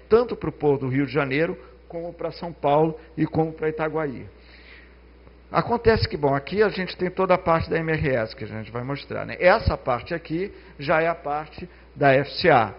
tanto para o Porto do Rio de Janeiro, como para São Paulo e como para Itaguaí. Acontece que, bom, aqui a gente tem toda a parte da MRS, que a gente vai mostrar, né? Essa parte aqui já é a parte da FCA.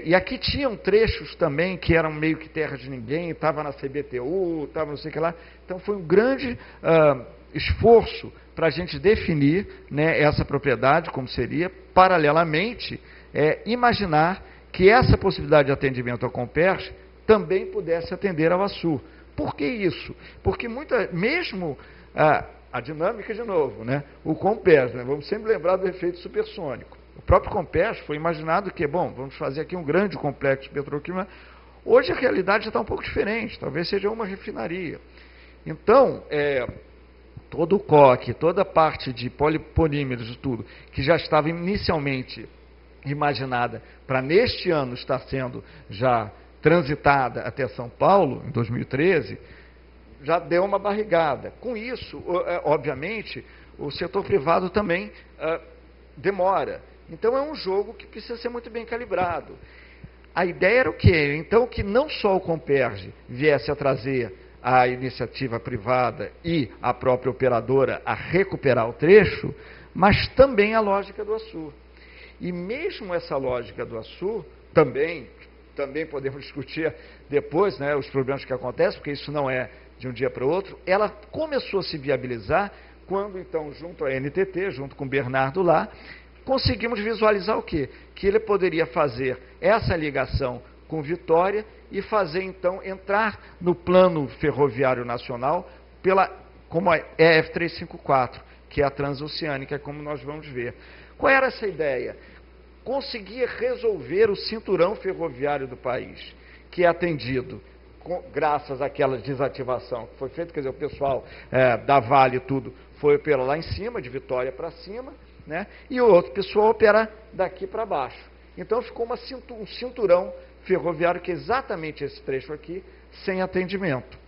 E aqui tinham trechos também que eram meio que terra de ninguém, estava na CBTU, estava não sei o que lá. Então foi um grande esforço para a gente definir, né, essa propriedade, como seria, paralelamente, imaginar que essa possibilidade de atendimento ao Comperj também pudesse atender ao Açu. Por que isso? Porque mesmo a dinâmica, de novo, né, o Comperj, né, vamos sempre lembrar do efeito supersônico. O próprio Comperj foi imaginado que, bom, vamos fazer aqui um grande complexo petroquímico. Hoje a realidade já está um pouco diferente, talvez seja uma refinaria. Então, todo o coque, toda a parte de polipolímeros e tudo, que já estava inicialmente imaginada para neste ano estar sendo já transitada até São Paulo, em 2013, já deu uma barrigada. Com isso, obviamente, o setor privado também demora. Então é um jogo que precisa ser muito bem calibrado. A ideia era o quê? Então, que não só o Comperj viesse a trazer a iniciativa privada e a própria operadora a recuperar o trecho, mas também a lógica do Açu. E mesmo essa lógica do Açu, também podemos discutir depois, né, os problemas que acontecem, porque isso não é de um dia para o outro, ela começou a se viabilizar quando, então, junto à NTT, junto com o Bernardo lá, conseguimos visualizar o quê? Que ele poderia fazer essa ligação com Vitória e fazer, então, entrar no plano ferroviário nacional como a EF-354, que é a transoceânica, como nós vamos ver. Qual era essa ideia? Conseguir resolver o cinturão ferroviário do país, que é atendido graças àquela desativação que foi feita, quer dizer, o pessoal da Vale e tudo foi operar lá em cima, de Vitória para cima, né? E o outro pessoal opera daqui para baixo. Então ficou um cinturão ferroviário, que é exatamente esse trecho aqui, sem atendimento.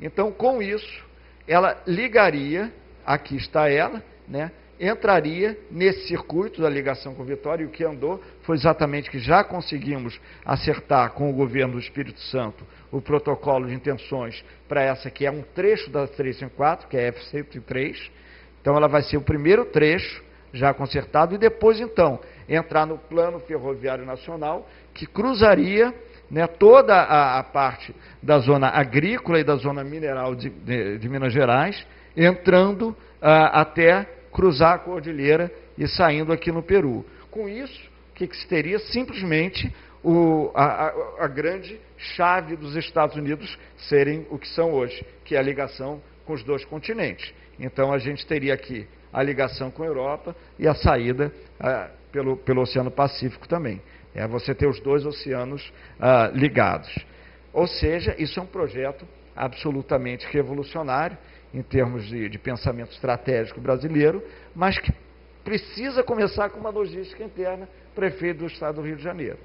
Então, com isso, ela ligaria, aqui está ela, né? Entraria nesse circuito da ligação com Vitória, e o que andou foi exatamente que já conseguimos acertar com o governo do Espírito Santo o protocolo de intenções para essa que é um trecho da 354, que é a F-103. Então ela vai ser o primeiro trecho já consertado, e depois, então, entrar no plano ferroviário nacional, que cruzaria, né, toda a parte da zona agrícola e da zona mineral de Minas Gerais, entrando até cruzar a cordilheira e saindo aqui no Peru. Com isso, o que se teria? Simplesmente a grande chave dos Estados Unidos serem o que são hoje, que é a ligação com os dois continentes. Então, a gente teria aqui a ligação com a Europa e a saída pelo Oceano Pacífico também. Você ter os dois oceanos ligados. Ou seja, isso é um projeto absolutamente revolucionário em termos de pensamento estratégico brasileiro, mas que precisa começar com uma logística interna para efeito do Estado do Rio de Janeiro.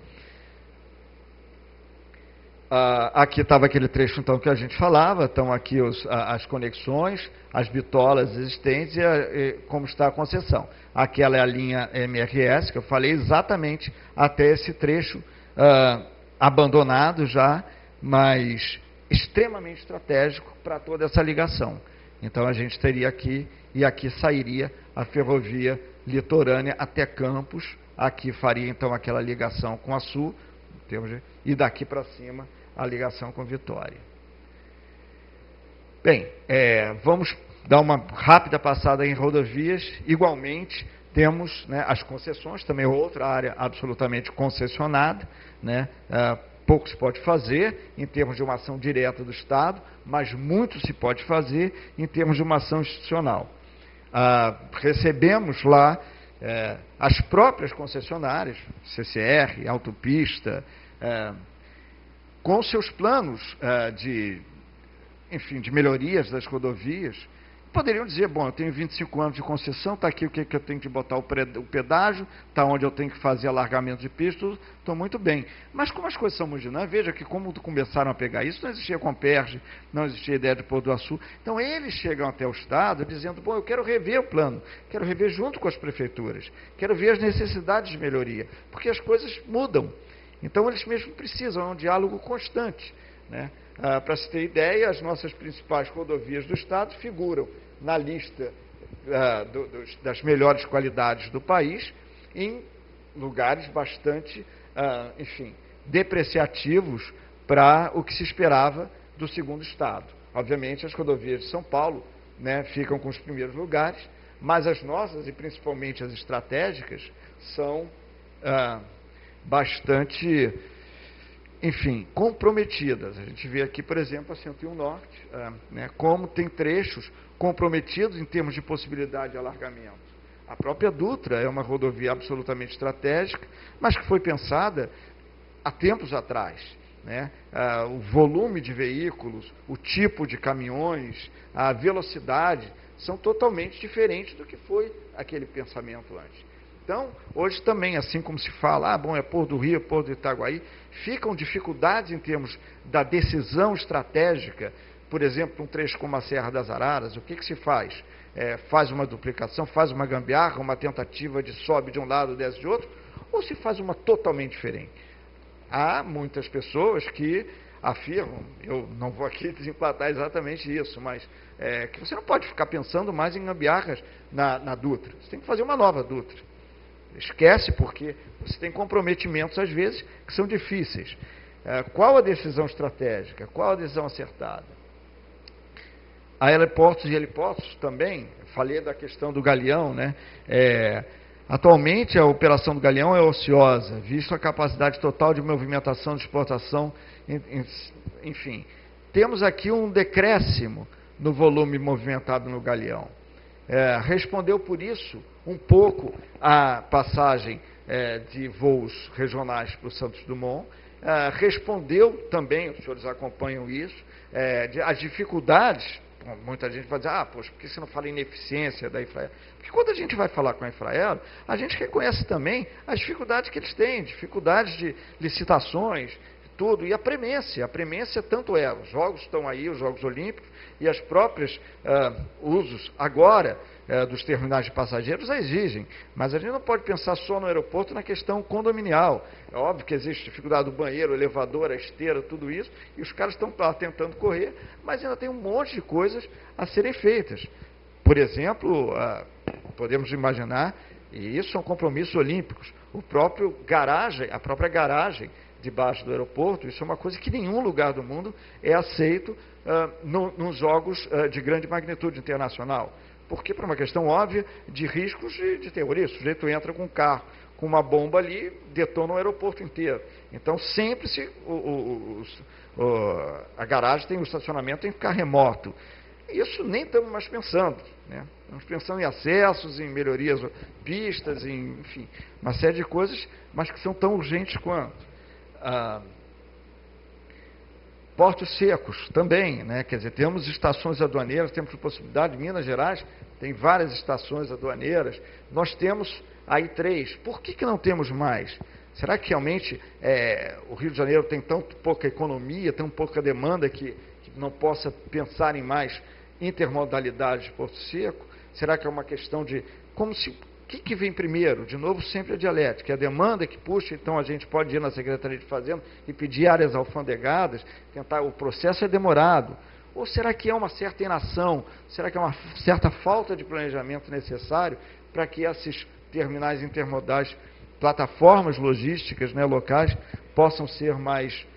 Aqui estava aquele trecho, então, que a gente falava, estão aqui as conexões, as bitolas existentes e como está a concessão. Aquela é a linha MRS, que eu falei, exatamente até esse trecho abandonado já, mas extremamente estratégico para toda essa ligação. Então, a gente teria aqui, e aqui sairia a ferrovia litorânea até Campos, aqui faria, então, aquela ligação com a Sul, e daqui para cima a ligação com Vitória. Bem, vamos dar uma rápida passada em rodovias. Igualmente, temos, né, as concessões, também outra área absolutamente concessionada, né? Pouco se pode fazer em termos de uma ação direta do Estado, mas muito se pode fazer em termos de uma ação institucional. Recebemos lá as próprias concessionárias, CCR, Autopista, com seus planos de melhorias das rodovias, poderiam dizer, bom, eu tenho 25 anos de concessão, está aqui o que eu tenho que botar o pedágio, está onde eu tenho que fazer alargamento de pista, estou muito bem. Mas como as coisas são muito dinâmicas, veja que como começaram a pegar isso, não existia Comperj, não existia ideia de Pôr do Açu. Então eles chegam até o Estado dizendo, bom, eu quero rever o plano, quero rever junto com as prefeituras, quero ver as necessidades de melhoria, porque as coisas mudam. Então eles mesmos precisam, é um diálogo constante, né? Para se ter ideia, as nossas principais rodovias do Estado figuram na lista das melhores qualidades do país, em lugares bastante, enfim, depreciativos para o que se esperava do segundo Estado. Obviamente, as rodovias de São Paulo, né, ficam com os primeiros lugares, mas as nossas, e principalmente as estratégicas, são bastante, enfim, comprometidas. A gente vê aqui, por exemplo, a 101 Norte, né, como tem trechos comprometidos em termos de possibilidade de alargamento. A própria Dutra é uma rodovia absolutamente estratégica, mas que foi pensada há tempos atrás, né? O volume de veículos, o tipo de caminhões, a velocidade são totalmente diferentes do que foi aquele pensamento antes. Então, hoje também, assim como se fala, bom, é Pôr do Rio, Pôr do Itaguaí, ficam dificuldades em termos da decisão estratégica. Por exemplo, um trecho como a Serra das Araras, o que se faz? Faz uma duplicação, faz uma gambiarra, uma tentativa de sobe de um lado, desce de outro, ou se faz uma totalmente diferente? Há muitas pessoas que afirmam, eu não vou aqui desemplatar exatamente isso, mas que você não pode ficar pensando mais em gambiarras na Dutra. Você tem que fazer uma nova Dutra. Esquece, porque você tem comprometimentos, às vezes, que são difíceis. Qual a decisão estratégica? Qual a decisão acertada? Aeroportos e heliportos também, falei da questão do Galeão, né? Atualmente, a operação do Galeão é ociosa, visto a capacidade total de movimentação, de exportação, enfim. Temos aqui um decréscimo no volume movimentado no Galeão. Respondeu por isso um pouco a passagem de voos regionais para o Santos Dumont, respondeu também, os senhores acompanham isso, as dificuldades. Muita gente vai dizer, poxa, por que você não fala em ineficiência da Infraero? Porque quando a gente vai falar com a Infraero, a gente reconhece também as dificuldades que eles têm, dificuldades de licitações, tudo, e a premência tanto os Jogos estão aí, os Jogos Olímpicos, e as próprias usos agora dos terminais de passageiros a exigem, mas a gente não pode pensar só no aeroporto na questão condominial. É óbvio que existe dificuldade do banheiro, elevador, a esteira, tudo isso, e os caras estão lá tentando correr, mas ainda tem um monte de coisas a serem feitas. Por exemplo, podemos imaginar, e isso são compromissos olímpicos, a própria garagem debaixo do aeroporto, isso é uma coisa que em nenhum lugar do mundo é aceito nos jogos de grande magnitude internacional. Porque, por uma questão óbvia de riscos de terrorismo, o sujeito entra com um carro, com uma bomba ali, detona o aeroporto inteiro. Então, sempre a garagem tem o estacionamento, tem que ficar remoto. Isso nem estamos mais pensando, né? Estamos pensando em acessos, em melhorias, pistas, enfim, uma série de coisas, mas que são tão urgentes quanto. Portos secos também, né? Quer dizer, temos estações aduaneiras, temos a possibilidade, em Minas Gerais tem várias estações aduaneiras, nós temos aí 3, por que não temos mais? Será que realmente o Rio de Janeiro tem tão pouca economia, tão pouca demanda que não possa pensar em mais intermodalidade de Porto Seco? Será que é uma questão de o que vem primeiro? De novo, sempre a dialética. A demanda que puxa, então a gente pode ir na Secretaria de Fazenda e pedir áreas alfandegadas, o processo é demorado. Ou será que é uma certa inação? Será que é uma certa falta de planejamento necessário para que esses terminais intermodais, plataformas logísticas, né, locais, possam ser mais,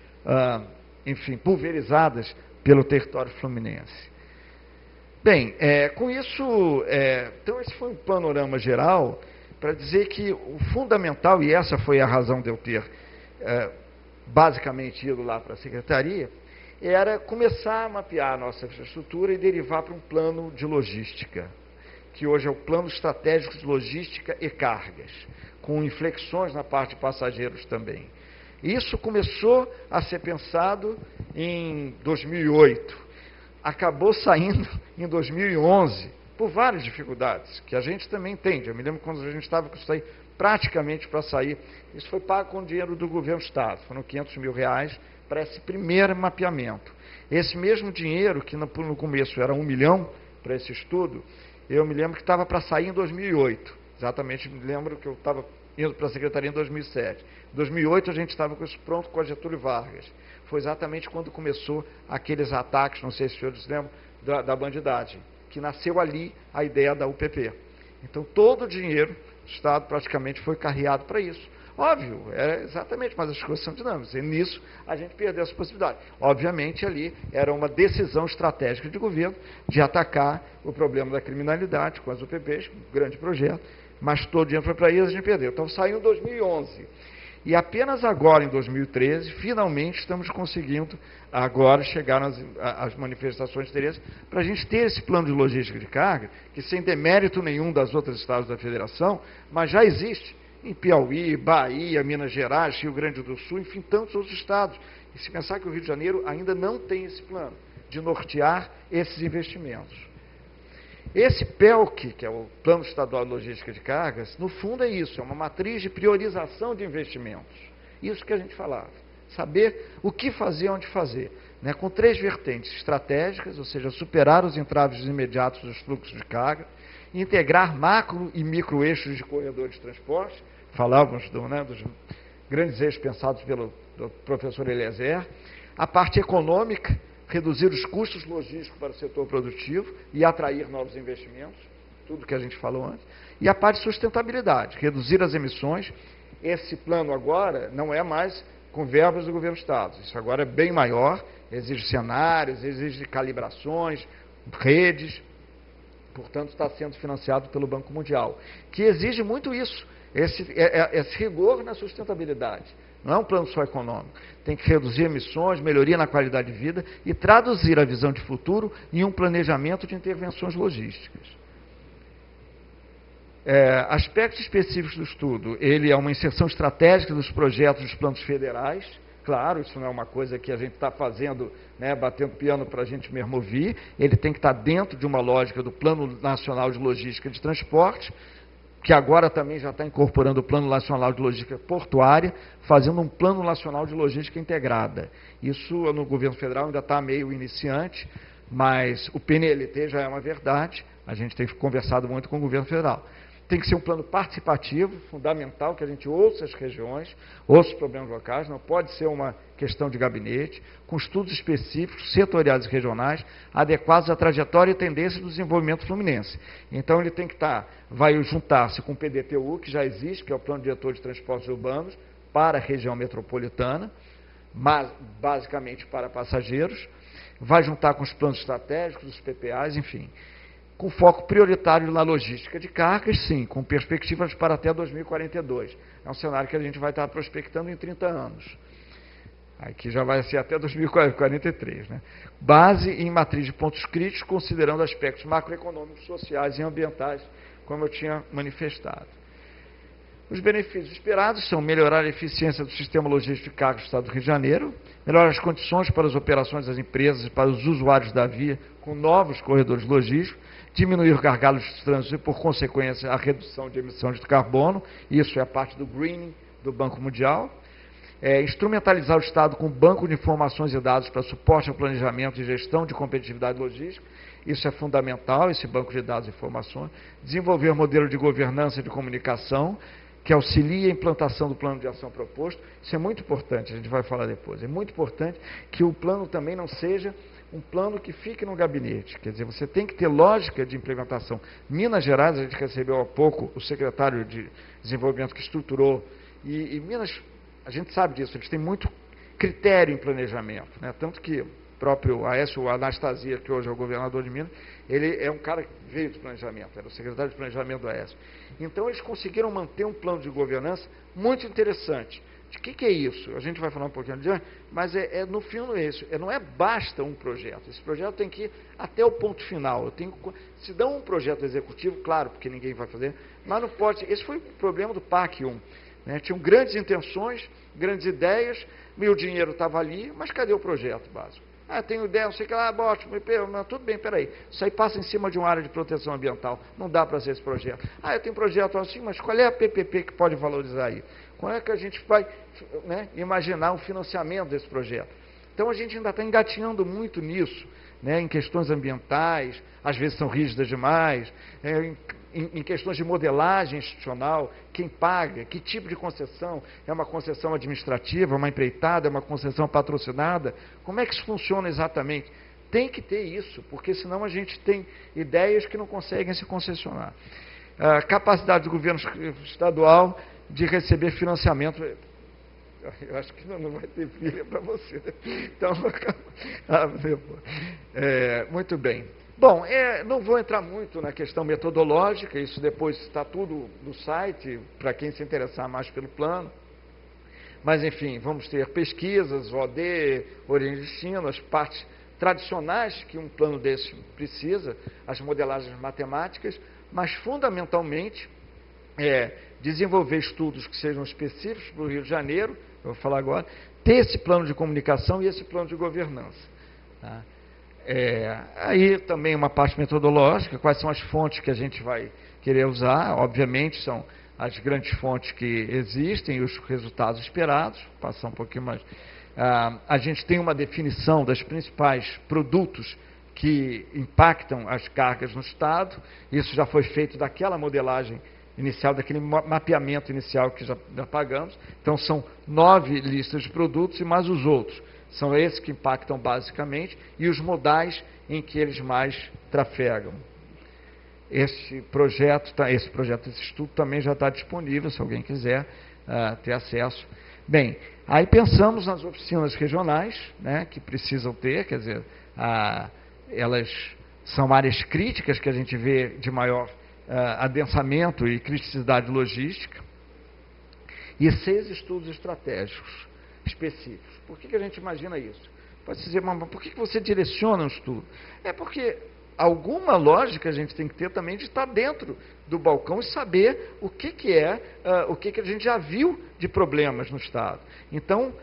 enfim, pulverizadas pelo território fluminense? Bem, com isso, então esse foi um panorama geral para dizer que o fundamental, e essa foi a razão de eu ter basicamente ido lá para a Secretaria, era começar a mapear a nossa infraestrutura e derivar para um plano de logística, que hoje é o Plano Estratégico de Logística e Cargas, com inflexões na parte de passageiros também. Isso começou a ser pensado em 2008, acabou saindo em 2011, por várias dificuldades, que a gente também entende. Eu me lembro quando a gente estava com isso aí praticamente para sair, isso foi pago com dinheiro do governo do Estado, foram R$500 mil para esse primeiro mapeamento. Esse mesmo dinheiro, que no começo era 1 milhão para esse estudo, eu me lembro que estava para sair em 2008, exatamente, me lembro que eu estava indo para a Secretaria em 2007. Em 2008 a gente estava com isso pronto com a Getúlio Vargas. Foi exatamente quando começou aqueles ataques, não sei se os senhores lembram, da bandidagem, que nasceu ali a ideia da UPP. Então todo o dinheiro do Estado praticamente foi carreado para isso. Óbvio, exatamente, mas as coisas são dinâmicas. E nisso a gente perdeu essa possibilidade. Obviamente ali era uma decisão estratégica de governo de atacar o problema da criminalidade com as UPPs, um grande projeto, mas todo o dinheiro foi para isso, a gente perdeu. Então saiu em 2011. E apenas agora, em 2013, finalmente estamos conseguindo agora chegar às manifestações de interesse para a gente ter esse plano de logística de carga, que sem demérito nenhum das outras estados da federação, mas já existe em Piauí, Bahia, Minas Gerais, Rio Grande do Sul, enfim, tantos outros estados. E se pensar que o Rio de Janeiro ainda não tem esse plano de nortear esses investimentos. Esse PELC, que é o Plano Estadual de Logística de Cargas, no fundo é isso, é uma matriz de priorização de investimentos. Isso que a gente falava. Saber o que fazer e onde fazer. Né? Com 3 vertentes estratégicas, ou seja, superar os entraves imediatos dos fluxos de carga, integrar macro e micro eixos de corredores de transporte, falávamos dos grandes eixos pensados pelo professor Eliezer, a parte econômica, reduzir os custos logísticos para o setor produtivo e atrair novos investimentos, tudo que a gente falou antes, e a parte de sustentabilidade, reduzir as emissões. Esse plano agora não é mais com verbas do governo do Estado, isso agora é bem maior, exige cenários, exige calibrações, redes, portanto está sendo financiado pelo Banco Mundial, que exige muito isso, esse rigor na sustentabilidade. Não é um plano só econômico. Tem que reduzir emissões, melhoria na qualidade de vida e traduzir a visão de futuro em um planejamento de intervenções logísticas. Aspectos específicos do estudo. Ele é uma inserção estratégica dos projetos dos planos federais. Claro, isso não é uma coisa que a gente está fazendo, né, batendo piano para a gente mesmo ouvir. Ele tem que estar dentro de uma lógica do Plano Nacional de Logística de Transporte, que agora também já está incorporando o Plano Nacional de Logística Portuária, fazendo um Plano Nacional de Logística Integrada. Isso no governo federal ainda está meio iniciante, mas o PNLT já é uma verdade, a gente tem conversado muito com o governo federal. Tem que ser um plano participativo, fundamental, que a gente ouça as regiões, ouça os problemas locais, não pode ser uma questão de gabinete, com estudos específicos, setoriais e regionais, adequados à trajetória e tendência do desenvolvimento fluminense. Então, ele tem que vai juntar-se com o PDTU, que já existe, que é o Plano Diretor de Transportes Urbanos, para a região metropolitana, mas basicamente para passageiros, vai juntar com os planos estratégicos, os PPAs, enfim, com foco prioritário na logística de cargas, sim, com perspectivas para até 2042. É um cenário que a gente vai estar prospectando em 30 anos. Aqui já vai ser até 2043. Né? Base em matriz de pontos críticos, considerando aspectos macroeconômicos, sociais e ambientais, como eu tinha manifestado. Os benefícios esperados são melhorar a eficiência do sistema logístico de cargas do Estado do Rio de Janeiro, melhorar as condições para as operações das empresas e para os usuários da via com novos corredores logísticos, diminuir gargalos de trânsito e, por consequência, a redução de emissões de carbono, isso é a parte do greening do Banco Mundial, instrumentalizar o Estado com banco de informações e dados para suporte ao planejamento e gestão de competitividade logística, isso é fundamental, esse banco de dados e informações, desenvolver modelo de governança e de comunicação, que auxilia a implantação do plano de ação proposto, isso é muito importante, a gente vai falar depois, é muito importante que o plano também não seja um plano que fique no gabinete, quer dizer, você tem que ter lógica de implementação. Minas Gerais, a gente recebeu há pouco o secretário de desenvolvimento que estruturou, e Minas, a gente sabe disso, eles têm muito critério em planejamento, né? Tanto que o próprio Aécio Anastasia, que hoje é o governador de Minas, ele é um cara que veio do planejamento, era o secretário de planejamento do Aécio. Então, eles conseguiram manter um plano de governança muito interessante. De que é isso? A gente vai falar um pouquinho adiante, mas no fim é isso. Não é basta um projeto. Esse projeto tem que ir até o ponto final. Se dá um projeto executivo, claro, porque ninguém vai fazer, mas não pode. Esse foi o problema do PAC 1. Né? Tinham grandes intenções, grandes ideias, e o dinheiro estava ali, mas cadê o projeto básico? Ah, tenho ideia, não sei o que lá, ótimo, mas tudo bem, peraí. Isso aí passa em cima de uma área de proteção ambiental. Não dá para fazer esse projeto. Ah, eu tenho um projeto assim, mas qual é a PPP que pode valorizar aí? Como é que a gente vai, né, imaginar o financiamento desse projeto? Então a gente ainda está engatinhando muito nisso, né, em questões ambientais, às vezes são rígidas demais, em questões de modelagem institucional, quem paga, que tipo de concessão, é uma concessão administrativa, uma empreitada, é uma concessão patrocinada, como é que isso funciona exatamente? Tem que ter isso, porque senão a gente tem ideias que não conseguem se concessionar. A capacidade do governo estadual de receber financiamento. Eu acho que não vai ter filha para você. Então, muito bem. Bom, não vou entrar muito na questão metodológica, isso depois está tudo no site, para quem se interessar mais pelo plano. Mas, enfim, vamos ter pesquisas, OD, origem de destino, as partes tradicionais que um plano desse precisa, as modelagens matemáticas, mas, fundamentalmente, desenvolver estudos que sejam específicos para o Rio de Janeiro, eu vou falar agora, ter esse plano de comunicação e esse plano de governança. Tá? Aí também uma parte metodológica, quais são as fontes que a gente vai querer usar, obviamente são as grandes fontes que existem e os resultados esperados, vou passar um pouquinho mais. A gente tem uma definição dos principais produtos que impactam as cargas no Estado, isso já foi feito daquela modelagem inicial, daquele mapeamento inicial que já pagamos. Então, são 9 listas de produtos e mais os outros. São esses que impactam basicamente e os modais em que eles mais trafegam. Esse estudo também já está disponível, se alguém quiser ter acesso. Bem, aí pensamos nas oficinas regionais, né, que precisam ter, quer dizer, elas são áreas críticas que a gente vê de maior adensamento e criticidade logística, e 6 estudos estratégicos específicos. Por que a gente imagina isso? Pode dizer, mas por que você direciona um estudo? É porque alguma lógica a gente tem que ter também de estar dentro do balcão e saber o que a gente já viu de problemas no Estado. Então,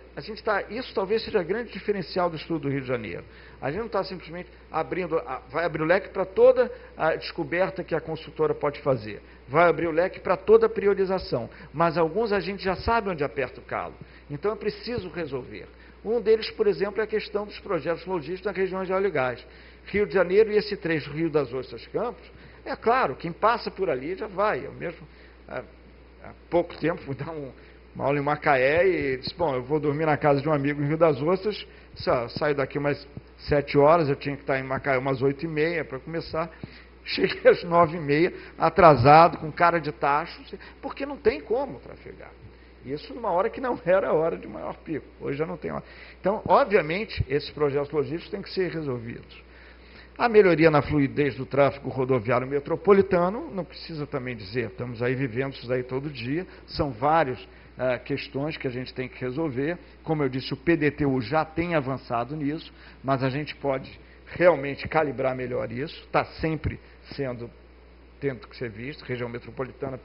isso talvez seja o grande diferencial do estudo do Rio de Janeiro. A gente não está simplesmente vai abrir o leque para toda a descoberta que a consultora pode fazer, vai abrir o leque para toda a priorização, mas alguns a gente já sabe onde aperta o calo, então é preciso resolver. Um deles, por exemplo, é a questão dos projetos logísticos nas regiões de óleo e gás. Rio de Janeiro e esse trecho Rio das Ostras Campos, é claro, quem passa por ali já vai. Eu mesmo, há pouco tempo, fui dar uma aula em Macaé e disse, bom, eu vou dormir na casa de um amigo em Rio das Ostras, saio daqui umas 7 horas, eu tinha que estar em Macaé umas 8h30 para começar. Cheguei às 9h30, atrasado, com cara de tacho, porque não tem como trafegar. Isso numa hora que não era a hora de maior pico. Hoje já não tem hora. Então, obviamente, esses projetos logísticos têm que ser resolvidos. A melhoria na fluidez do tráfego rodoviário metropolitano, não precisa também dizer, estamos aí vivendo isso daí todo dia, são várias questões que a gente tem que resolver. Como eu disse, o PDTU já tem avançado nisso, mas a gente pode realmente calibrar melhor isso, está sempre tendo que ser visto, região metropolitana,